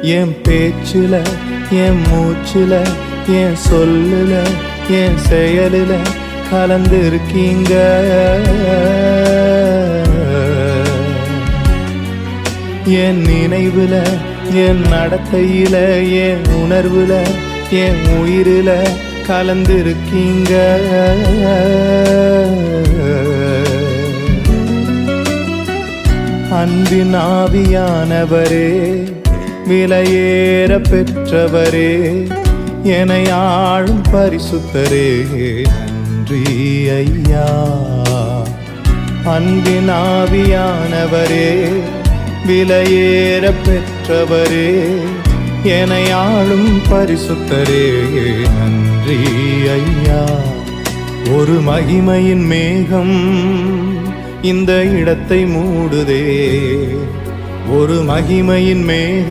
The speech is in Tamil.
என் பேச்சுல, என் மூச்சுல, என் சொல்லுல, என் செயலுல கலந்திருக்கீங்க. என் நினைவுல, என் நடத்தையில, என் உணர்வுல, என் உயிரில கலந்திருக்கீங்க. அன்பின் ஆவியானவரே, விலையேற பெற்றவரே, என்னை ஆளும் பரிசுத்தரே, நன்றி ஐயா. அன்பின் ஆவியானவரே, விலையேற பெற்றவரே, என்னை ஆளும் பரிசுத்தரே, நன்றி ஐயா. ஒரு மகிமையின் மேகம் இந்த இடத்தை மூடுதே, ஒரு மகிமையின் மேகம்